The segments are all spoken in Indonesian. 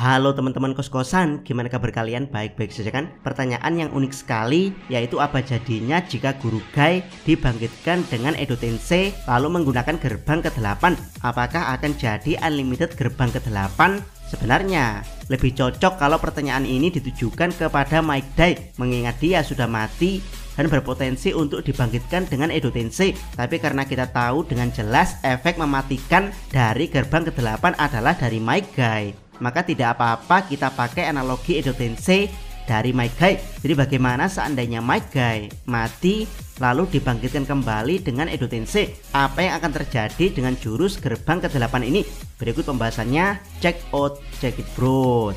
Halo teman-teman kos-kosan, gimana kabar kalian? Baik-baik saja kan? Pertanyaan yang unik sekali, yaitu apa jadinya jika guru Gai dibangkitkan dengan Edo Tensei lalu menggunakan gerbang ke-8? Apakah akan jadi unlimited gerbang ke-8? Sebenarnya lebih cocok kalau pertanyaan ini ditujukan kepada Mike Dai, mengingat dia sudah mati dan berpotensi untuk dibangkitkan dengan Edo Tensei. Tapi karena kita tahu dengan jelas efek mematikan dari gerbang ke-8 adalah dari Mike Gai, maka tidak apa-apa kita pakai analogi Edo Tensei dari Mike Gai. Jadi bagaimana seandainya Mike Gai mati lalu dibangkitkan kembali dengan Edo Tensei? Apa yang akan terjadi dengan jurus gerbang ke-8 ini? Berikut pembahasannya, check out, check it bro.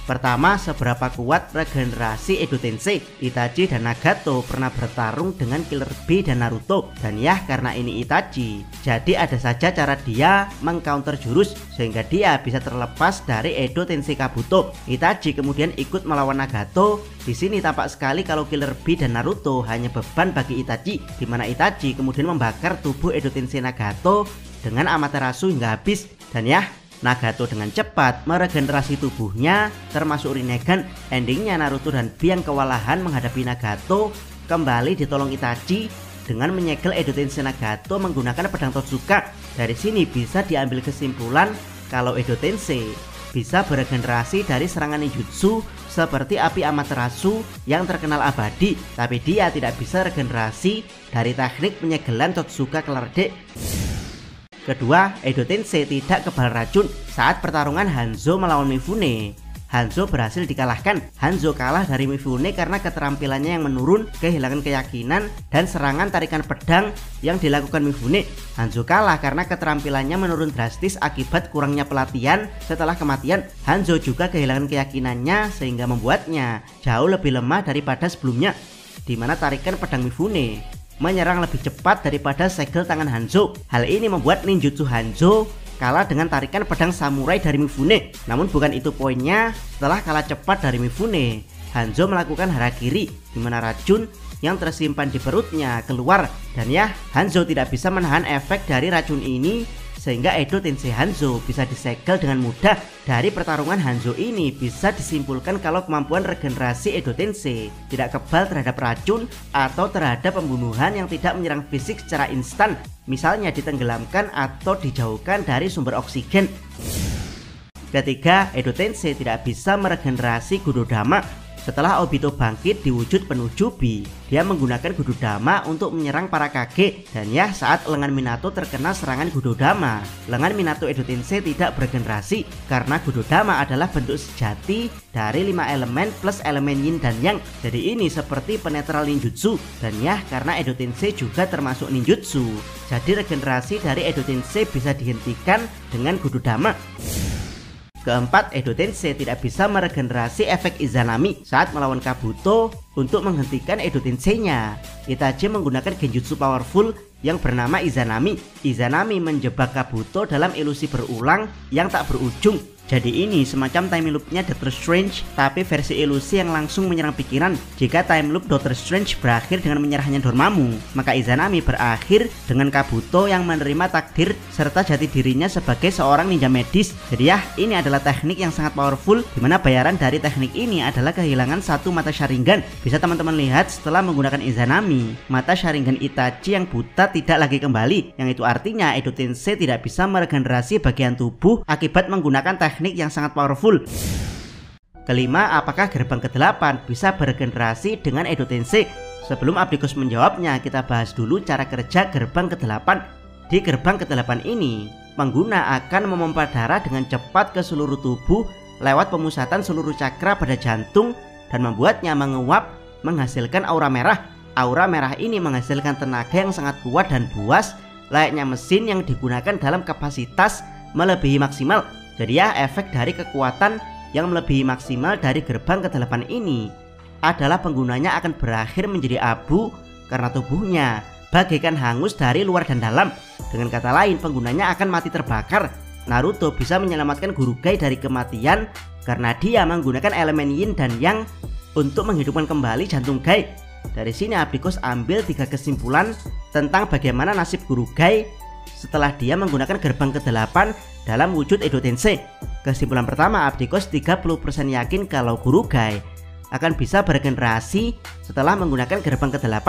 Pertama, seberapa kuat regenerasi Edo Tensei? Itachi dan Nagato pernah bertarung dengan Killer Bee dan Naruto, dan ya karena ini Itachi, jadi ada saja cara dia mengcounter jurus sehingga dia bisa terlepas dari Edo Tensei Kabuto. Itachi kemudian ikut melawan Nagato. Di sini tampak sekali kalau Killer Bee dan Naruto hanya beban bagi Itachi, di mana Itachi kemudian membakar tubuh Edo Tensei Nagato dengan Amaterasu hingga habis. Dan ya, Nagato dengan cepat meregenerasi tubuhnya termasuk Rinnegan. Endingnya Naruto dan Bee yang kewalahan menghadapi Nagato kembali ditolong Itachi dengan menyegel Edo Tensei Nagato menggunakan pedang Totsuka. Dari sini bisa diambil kesimpulan kalau Edo Tensei bisa beregenerasi dari serangan ninjutsu seperti api Amaterasu yang terkenal abadi, tapi dia tidak bisa regenerasi dari teknik penyegelan Totsuka Kelardek. Kedua, Edo Tensei tidak kebal racun saat pertarungan Hanzo melawan Mifune. Hanzo berhasil dikalahkan. Hanzo kalah dari Mifune karena keterampilannya yang menurun, kehilangan keyakinan, dan serangan tarikan pedang yang dilakukan Mifune. Hanzo kalah karena keterampilannya menurun drastis akibat kurangnya pelatihan setelah kematian. Hanzo juga kehilangan keyakinannya sehingga membuatnya jauh lebih lemah daripada sebelumnya, di mana tarikan pedang Mifune menyerang lebih cepat daripada segel tangan Hanzo. Hal ini membuat ninjutsu Hanzo kalah dengan tarikan pedang samurai dari Mifune. Namun bukan itu poinnya. Setelah kalah cepat dari Mifune, Hanzo melakukan harakiri, di mana racun yang tersimpan di perutnya keluar. Dan ya, Hanzo tidak bisa menahan efek dari racun ini, sehingga Edo Tensei Hanzo bisa disegel dengan mudah. Dari pertarungan Hanzo ini bisa disimpulkan kalau kemampuan regenerasi Edo Tensei tidak kebal terhadap racun atau terhadap pembunuhan yang tidak menyerang fisik secara instan, misalnya ditenggelamkan atau dijauhkan dari sumber oksigen. Ketiga, Edo Tensei tidak bisa meregenerasi Gododama. Setelah Obito bangkit di wujud penuh Jubi, dia menggunakan Gododama untuk menyerang para Kage. Dan ya, saat lengan Minato terkena serangan Gododama, lengan Minato Edo Tensei tidak beregenerasi karena Gododama adalah bentuk sejati dari 5 elemen plus elemen Yin dan Yang. Jadi ini seperti penetral ninjutsu. Dan ya, karena Edo Tensei juga termasuk ninjutsu, jadi regenerasi dari Edo Tensei bisa dihentikan dengan Gododama. Keempat, Edo Tensei tidak bisa meregenerasi efek Izanami saat melawan Kabuto. Untuk menghentikan Edo Tensei-nya, Itachi menggunakan genjutsu powerful yang bernama Izanami. Izanami menjebak Kabuto dalam ilusi berulang yang tak berujung. Jadi ini semacam time loop-nya Doctor Strange, tapi versi ilusi yang langsung menyerang pikiran. Jika time loop Doctor Strange berakhir dengan menyerahnya Dormammu, maka Izanami berakhir dengan Kabuto yang menerima takdir serta jati dirinya sebagai seorang ninja medis. Jadi ya, ini adalah teknik yang sangat powerful, dimana bayaran dari teknik ini adalah kehilangan satu mata Sharingan. Bisa teman-teman lihat setelah menggunakan Izanami, mata Sharingan Itachi yang buta tidak lagi kembali, yang itu artinya Edo Tensei tidak bisa meregenerasi bagian tubuh akibat menggunakan teknik yang sangat powerful. Kelima, apakah gerbang ke-8 bisa beregenerasi dengan Edo Tensei? Sebelum Abdikus menjawabnya, kita bahas dulu cara kerja gerbang ke-8. Di gerbang ke-8 ini, pengguna akan memompa darah dengan cepat ke seluruh tubuh lewat pemusatan seluruh cakra pada jantung dan membuatnya menguap, menghasilkan aura merah. Aura merah ini menghasilkan tenaga yang sangat kuat dan buas, layaknya mesin yang digunakan dalam kapasitas melebihi maksimal. Jadi ya, efek dari kekuatan yang melebihi maksimal dari gerbang ke-8 ini adalah penggunanya akan berakhir menjadi abu karena tubuhnya bagaikan hangus dari luar dan dalam. Dengan kata lain, penggunanya akan mati terbakar. Naruto bisa menyelamatkan guru Gai dari kematian karena dia menggunakan elemen Yin dan Yang untuk menghidupkan kembali jantung Gai. Dari sini Abdikus ambil 3 kesimpulan tentang bagaimana nasib guru Gai setelah dia menggunakan gerbang ke-8 dalam wujud Edo Tensei. Kesimpulan pertama, Abdikos 30% yakin kalau Gurugai akan bisa beregenerasi setelah menggunakan gerbang ke-8,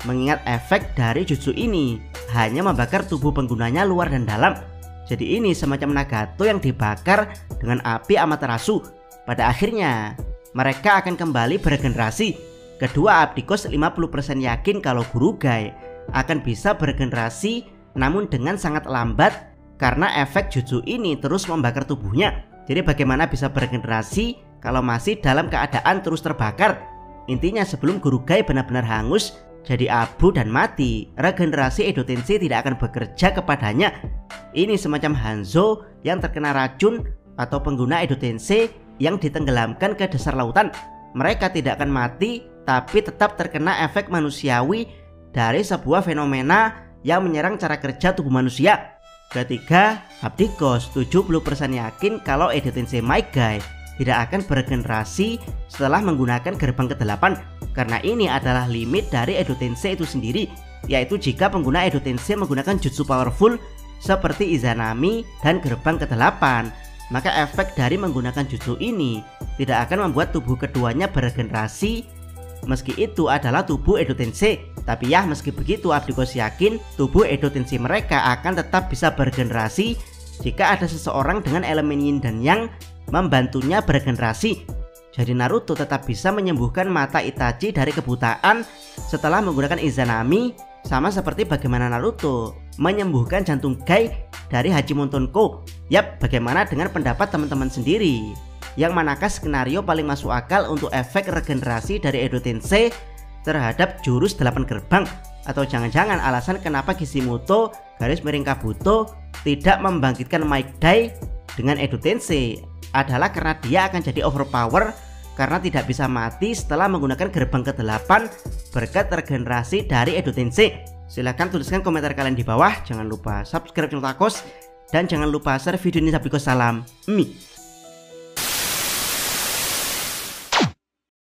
mengingat efek dari jutsu ini hanya membakar tubuh penggunanya luar dan dalam. Jadi ini semacam Nagato yang dibakar dengan api Amaterasu. Pada akhirnya mereka akan kembali beregenerasi. Kedua, Abdikos 50% yakin kalau Gurugai akan bisa beregenerasi, namun dengan sangat lambat karena efek jutsu ini terus membakar tubuhnya. Jadi bagaimana bisa beregenerasi kalau masih dalam keadaan terus terbakar? Intinya sebelum Gurugai benar-benar hangus jadi abu dan mati, regenerasi Edo Tensei tidak akan bekerja kepadanya. Ini semacam Hanzo yang terkena racun atau pengguna Edo Tensei yang ditenggelamkan ke dasar lautan. Mereka tidak akan mati, tapi tetap terkena efek manusiawi dari sebuah fenomena yang menyerang cara kerja tubuh manusia. Ketiga, Abdikos 70% yakin kalau Edo Tensei Maigai tidak akan beregenerasi setelah menggunakan gerbang ke-8, karena ini adalah limit dari Edo Tensei itu sendiri, yaitu jika pengguna Edo Tensei menggunakan jutsu powerful seperti Izanami dan gerbang ke-8, maka efek dari menggunakan jutsu ini tidak akan membuat tubuh keduanya beregenerasi, meski itu adalah tubuh Edo Tensei. Tapi ya, meski begitu Abdikos yakin tubuh Edo Tensei mereka akan tetap bisa beregenerasi jika ada seseorang dengan elemen yin dan yang membantunya beregenerasi. Jadi Naruto tetap bisa menyembuhkan mata Itachi dari kebutaan setelah menggunakan Izanami, sama seperti bagaimana Naruto menyembuhkan jantung Gai dari Hachimon Tonko. Yap, bagaimana dengan pendapat teman-teman sendiri? Yang manakah skenario paling masuk akal untuk efek regenerasi dari Edo Tensei terhadap jurus 8 gerbang? Atau jangan-jangan alasan kenapa Kishimoto _Kabuto tidak membangkitkan Maigai dengan Edo Tensei adalah karena dia akan jadi overpower karena tidak bisa mati setelah menggunakan gerbang ke-8 berkat regenerasi dari Edo Tensei. Silahkan tuliskan komentar kalian di bawah. Jangan lupa subscribe channel Takos dan jangan lupa share video ini. Abdikos salam Mi.